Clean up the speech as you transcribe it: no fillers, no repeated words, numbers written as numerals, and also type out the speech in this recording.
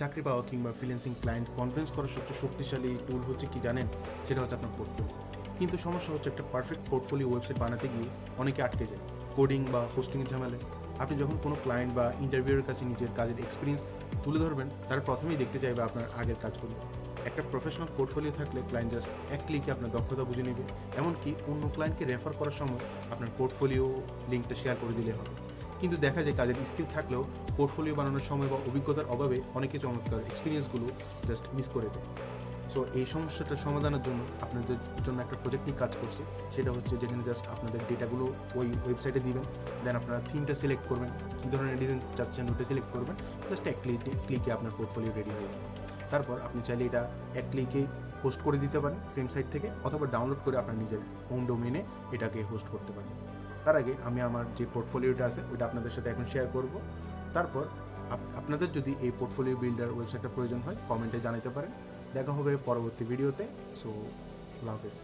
চাকরি পাওয়া কিংবা ফ্রিল্যান্সিং ক্লায়েন্ট কনভিন্স করার সবচেয়ে শক্তিশালী টুল হচ্ছে কি জানেন? সেটা হচ্ছে আপনার পোর্টফোলিও। কিন্তু সমস্যা হচ্ছে একটা পারফেক্ট পোর্টফোলিও ওয়েবসাইট বানাতে গিয়ে অনেকে আটকে যায় কোডিং বা হোস্টিংয়ের ঝামেলায়। আপনি যখন কোনো ক্লায়েন্ট বা ইন্টারভিউয়ের কাছে নিজের কাজের এক্সপিরিয়েন্স তুলে ধরবেন, তারা প্রথমেই দেখতে চাইবে আপনার আগের কাজগুলো। একটা প্রফেশনাল পোর্টফোলিও থাকলে ক্লায়েন্ট জাস্ট এক ক্লিকে আপনার দক্ষতা বুঝে নেবে। এমনকি অন্য ক্লায়েন্টকে রেফার করার সময় আপনার পোর্টফোলিও লিঙ্কটা শেয়ার করে দিলে হবে। কিন্তু দেখা যায় কাজের স্কিল থাকলেও পোর্টফোলিও বানানোর সময় বা অভিজ্ঞতার অভাবে অনেকে চমৎকার এক্সপিরিয়েন্সগুলো জাস্ট মিস করে দেয়। সো এই সমস্যাটার সমাধানের জন্য আপনাদের জন্য একটা প্রজেক্ট নিয়ে কাজ করছি। সেটা হচ্ছে যেখানে জাস্ট আপনাদের ডেটাগুলো ওই ওয়েবসাইটে দিবেন, দেন আপনারা থিমটা সিলেক্ট করবেন, কী ধরনের ডিজাইন চাচ্ছেন ওটা সিলেক্ট করবেন, জাস্ট এক ক্লিকে আপনার পোর্টফোলিও রেডি হয়ে যাবে। তারপর আপনি চাইলে এটা এক ক্লিকেই হোস্ট করে দিতে পারেন সেম সাইট থেকে, অথবা ডাউনলোড করে আপনার নিজের হোম ডোমেইনে এটাকে হোস্ট করতে পারেন। তার আগে আমি আমার যে পোর্টফোলিওটা আছে ওইটা আপনাদের সাথে এখন শেয়ার করব। তারপর আপনাদের যদি এই পোর্টফোলিও বিল্ডার ওয়েবসাইটটা প্রয়োজন হয় কমেন্টে জানাতে পারেন। দেখা হবে পরবর্তী ভিডিওতে। সো আল্লাহ হাফেজ।